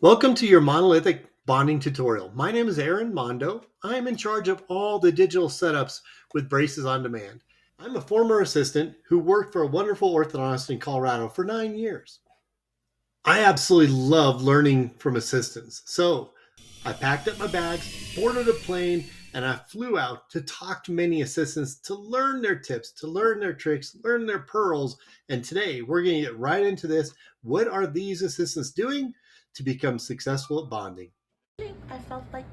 Welcome to your Monolithic bonding tutorial. My name is Aaron Mondo. I am in charge of all the digital setups with Braces on Demand. I'm a former assistant who worked for a wonderful orthodontist in Colorado for 9 years. I absolutely love learning from assistants. So I packed up my bags, boarded a plane, and I flew out to talk to many assistants to learn their tips, to learn their tricks, learn their pearls. And today we're going to get right into this. What are these assistants doing to become successful at bonding? I felt like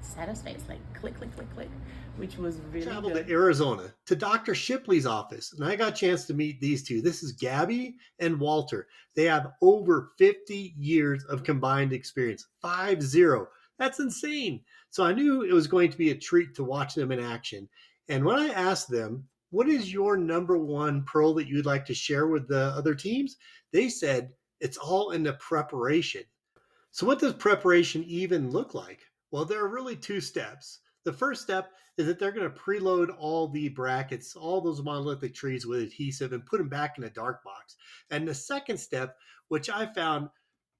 satisfied, like click, click, click, click, which was really Traveled good. to Arizona to Dr. Shipley's office, and I got a chance to meet these two. This is Gabby and Walter. They have over 50 years of combined experience. 50. That's insane. So I knew it was going to be a treat to watch them in action. And when I asked them, what is your number one pearl that you'd like to share with the other teams? They said it's all in the preparation. So, what does preparation even look like? Well, there are really two steps. The first step is that they're going to preload all the brackets, all those monolithic trees with adhesive and put them back in a dark box. And the second step, which I found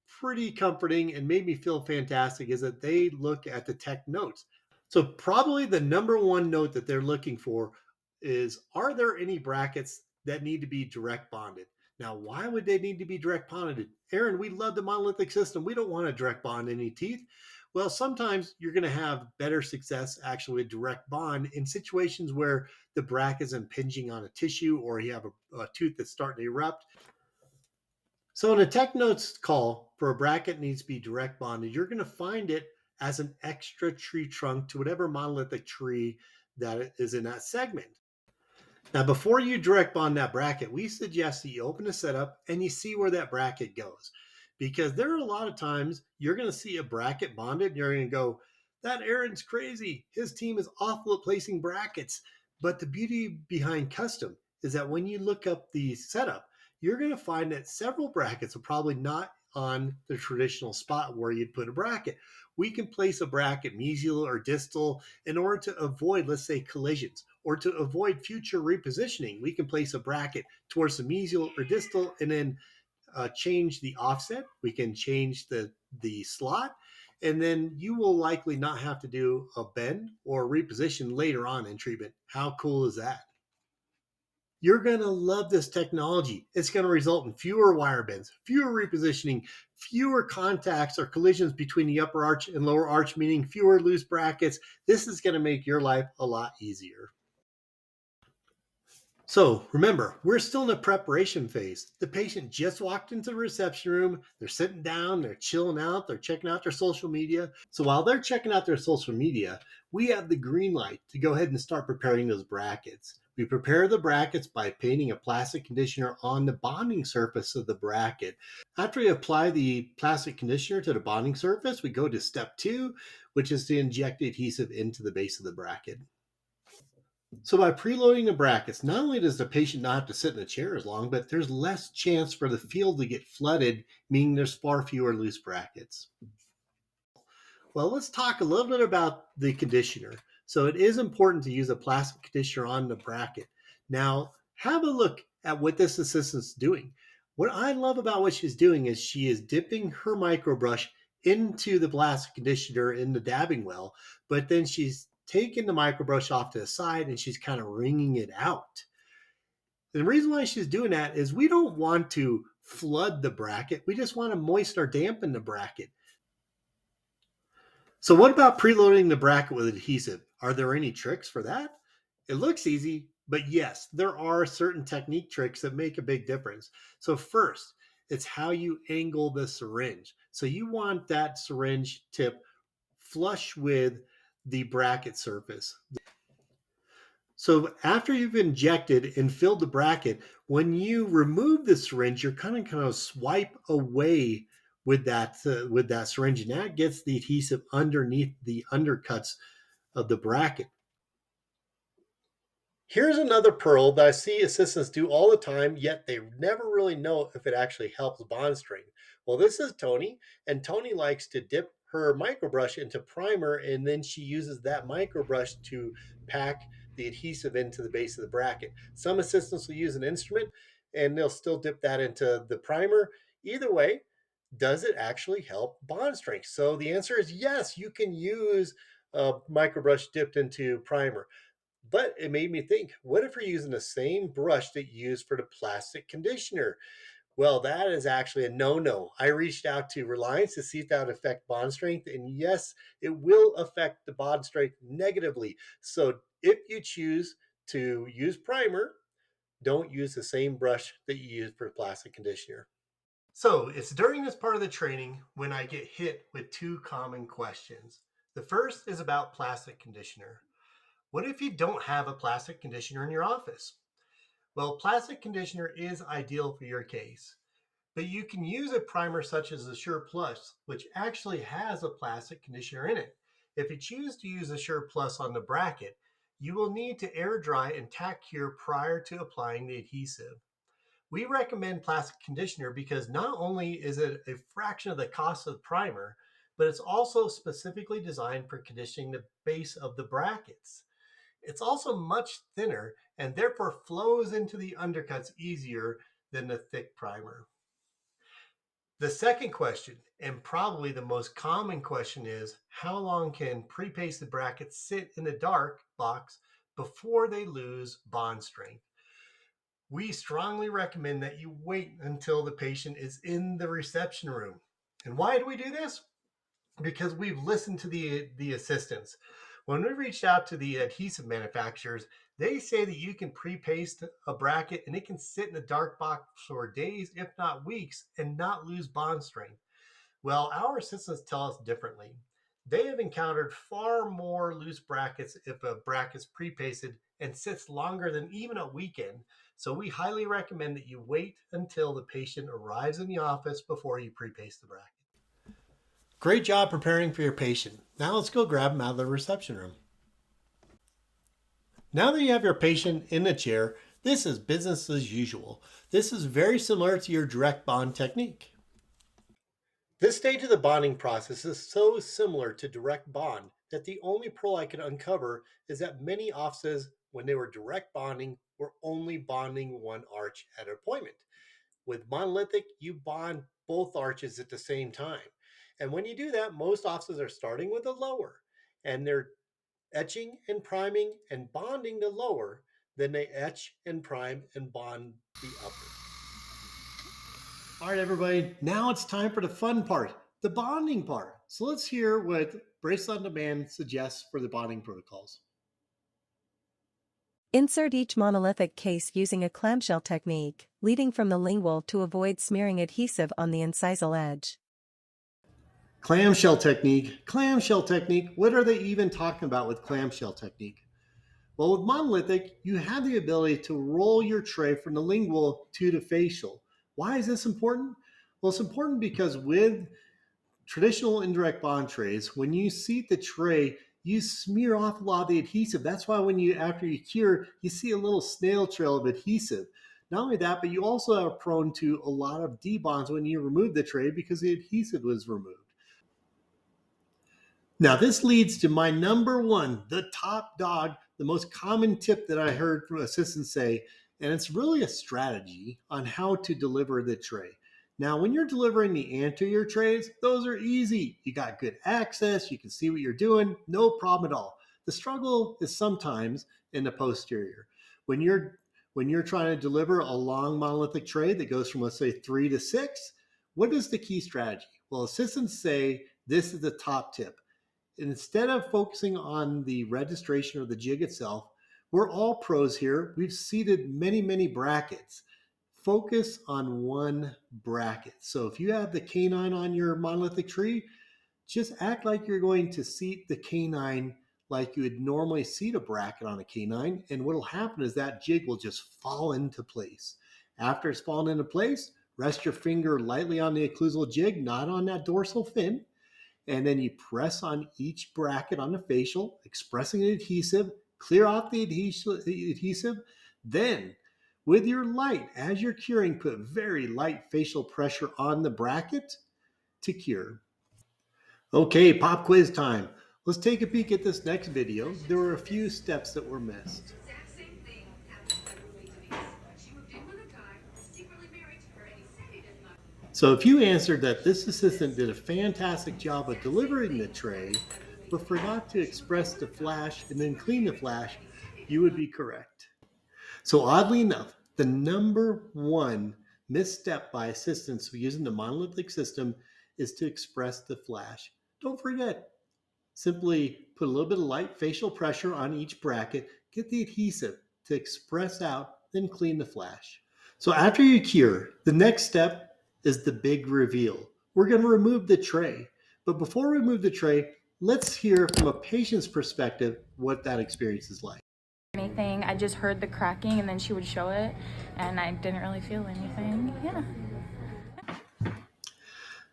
pretty comforting and made me feel fantastic, is that they look at the tech notes. So, probably the number one note that they're looking for is, are there any brackets that need to be direct bonded? Now, why would they need to be direct bonded? Aaron, we love the monolithic system. We don't want to direct bond any teeth. Well, sometimes you're going to have better success actually with direct bond in situations where the bracket is impinging on a tissue or you have a tooth that's starting to erupt. So in a tech notes call for a bracket needs to be direct bonded, you're going to find it as an extra tree trunk to whatever monolithic tree that is in that segment. Now, before you direct bond that bracket, we suggest that you open the setup and you see where that bracket goes. Because there are a lot of times you're going to see a bracket bonded and you're going to go, that Aaron's crazy. His team is awful at placing brackets. But the beauty behind custom is that when you look up the setup, you're going to find that several brackets are probably not on the traditional spot where you'd put a bracket. We can place a bracket mesial or distal in order to avoid, let's say, collisions or to avoid future repositioning. We can place a bracket towards the mesial or distal and then change the offset. We can change the slot, and then you will likely not have to do a bend or reposition later on in treatment. How cool is that? You're going to love this technology. It's going to result in fewer wire bends, fewer repositioning, fewer contacts or collisions between the upper arch and lower arch, meaning fewer loose brackets. This is going to make your life a lot easier. So remember, we're still in the preparation phase. The patient just walked into the reception room. They're sitting down, they're chilling out, they're checking out their social media. So while they're checking out their social media, we have the green light to go ahead and start preparing those brackets. We prepare the brackets by painting a plastic conditioner on the bonding surface of the bracket. After we apply the plastic conditioner to the bonding surface, we go to step two, which is to inject the adhesive into the base of the bracket. So by preloading the brackets, not only does the patient not have to sit in the chair as long, but there's less chance for the field to get flooded, meaning there's far fewer loose brackets. Well, let's talk a little bit about the conditioner. So it is important to use a plastic conditioner on the bracket. Now, have a look at what this assistant's doing. What I love about what she's doing is she is dipping her microbrush into the plastic conditioner in the dabbing well, but then she's taking the microbrush off to the side and she's kind of wringing it out. The reason why she's doing that is we don't want to flood the bracket. We just want to moisten or dampen the bracket. So what about preloading the bracket with adhesive? Are there any tricks for that? It looks easy, but yes, there are certain technique tricks that make a big difference. So first, it's how you angle the syringe. So you want that syringe tip flush with the bracket surface. So after you've injected and filled the bracket, when you remove the syringe, you're kind of swipe away with that syringe, and that gets the adhesive underneath the undercuts of the bracket. Here's another pearl that I see assistants do all the time, yet they never really know if it actually helps bond string. Well, this is Tony, and Tony likes to dip her microbrush into primer, and then she uses that microbrush to pack the adhesive into the base of the bracket. Some assistants will use an instrument, and they'll still dip that into the primer. Either way, Does it actually help bond strength? So the answer is yes, you can use a microbrush dipped into primer. But it made me think, what if we're using the same brush that you use for the plastic conditioner? Well, that is actually a no-no. I reached out to Reliance to see if that would affect bond strength, and yes, it will affect the bond strength negatively. So if you choose to use primer, don't use the same brush that you use for plastic conditioner. So it's during this part of the training when I get hit with two common questions. The first is about plastic conditioner. What if you don't have a plastic conditioner in your office? Well, plastic conditioner is ideal for your case, but you can use a primer such as the Sure Plus, which actually has a plastic conditioner in it. If you choose to use the Sure Plus on the bracket, you will need to air dry and tack cure prior to applying the adhesive. We recommend plastic conditioner because not only is it a fraction of the cost of the primer, but it's also specifically designed for conditioning the base of the brackets. It's also much thinner and therefore flows into the undercuts easier than the thick primer. The second question, and probably the most common question, is how long can pre-pasted brackets sit in the dark box before they lose bond strength? We strongly recommend that you wait until the patient is in the reception room. And why do we do this? Because we've listened to the assistants. When we reached out to the adhesive manufacturers, they say that you can pre-paste a bracket and it can sit in the dark box for days, if not weeks, and not lose bond strength. Well, our assistants tell us differently. They have encountered far more loose brackets if a bracket's pre-pasted and sits longer than even a weekend. So we highly recommend that you wait until the patient arrives in the office before you pre-paste the bracket. Great job preparing for your patient. Now let's go grab them out of the reception room. Now that you have your patient in the chair, this is business as usual. This is very similar to your direct bond technique. This stage of the bonding process is so similar to direct bond that the only pearl I could uncover is that many offices, when they were direct bonding, were only bonding one arch at an appointment. With monolithic, you bond both arches at the same time. And when you do that, most offices are starting with the lower and they're etching and priming and bonding the lower, then they etch and prime and bond the upper. All right, everybody, now it's time for the fun part, the bonding part. So let's hear what Bracelet on Demand suggests for the bonding protocols. Insert each monolithic case using a clamshell technique, leading from the lingual to avoid smearing adhesive on the incisal edge. Clamshell technique. Clamshell technique. What are they even talking about with clamshell technique? Well, with monolithic, you have the ability to roll your tray from the lingual to the facial. Why is this important? Well, it's important because with traditional indirect bond trays, when you seat the tray, you smear off a lot of the adhesive. That's why when you, after you cure, you see a little snail trail of adhesive. Not only that, but you also are prone to a lot of debonds when you remove the tray because the adhesive was removed. Now, this leads to my number one, the top dog, the most common tip that I heard from assistants say, and it's really a strategy on how to deliver the tray. Now, when you're delivering the anterior trays, those are easy. You got good access, you can see what you're doing, no problem at all. The struggle is sometimes in the posterior. When you're trying to deliver a long monolithic tray that goes from, let's say, 3 to 6, what is the key strategy? Well, assistants say this is the top tip. Instead of focusing on the registration or the jig itself, we're all pros here. We've seeded many, many brackets. Focus on one bracket. So if you have the canine on your monolithic tree, just act like you're going to seat the canine like you would normally seat a bracket on a canine. And what will happen is that jig will just fall into place. After it's fallen into place, rest your finger lightly on the occlusal jig, not on that dorsal fin, and then you press on each bracket on the facial, expressing the adhesive, clear off the adhesive. Then, with your light, as you're curing, put very light facial pressure on the bracket to cure. Okay, pop quiz time. Let's take a peek at this next video. There were a few steps that were missed. So if you answered that this assistant did a fantastic job of delivering the tray, but forgot to express the flash and then clean the flash, you would be correct. So oddly enough, the number one misstep by assistants using the monolithic system is to express the flash. Don't forget, simply put a little bit of light facial pressure on each bracket, get the adhesive to express out, then clean the flash. So after you cure, the next step is the big reveal. We're going to remove the tray. But before we remove the tray, let's hear from a patient's perspective what that experience is like. Anything. I just heard the cracking and then she would show it and I didn't really feel anything. Yeah.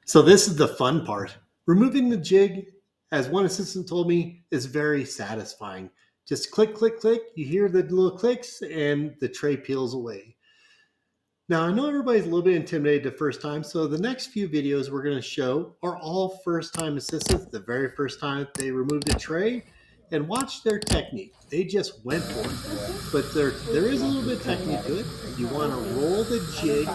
So this is the fun part. Removing the jig, as one assistant told me, is very satisfying. Just click, click, click. You hear the little clicks and the tray peels away. Now, I know everybody's a little bit intimidated the first time, so the next few videos we're going to show are all first-time assistants, the very first time they removed a tray, and watch their technique. They just went for it. But there is a little bit of technique to it. You want to roll the jig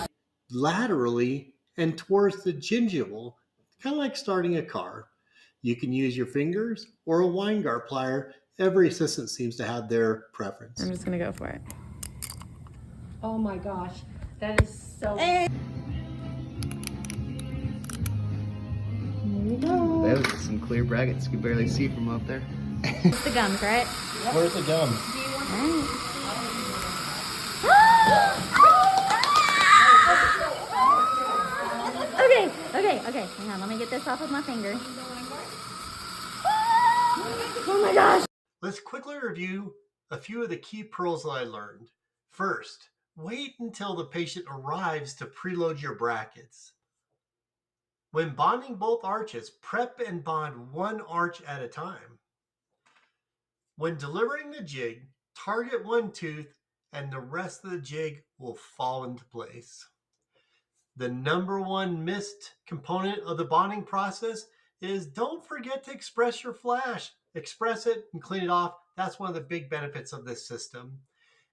laterally and towards the gingival, kind of like starting a car. You can use your fingers or a Weingart plier. Every assistant seems to have their preference. I'm just gonna go for it. Oh my gosh, that is so. Hey. That was some clear brackets you could barely see from up there. It's the gums, right? Where's the gums? Okay. Hang on, let me get this off with my finger. Oh my gosh. Let's quickly review a few of the key pearls that I learned. First, wait until the patient arrives to preload your brackets. When bonding both arches, prep and bond one arch at a time. When delivering the jig, target one tooth and the rest of the jig will fall into place. The number one missed component of the bonding process is don't forget to express your flash. Express it and clean it off. That's one of the big benefits of this system.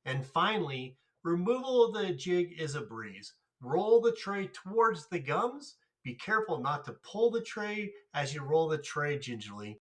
And finally, removal of the jig is a breeze. Roll the tray towards the gums. Be careful not to pull the tray as you roll the tray gingerly.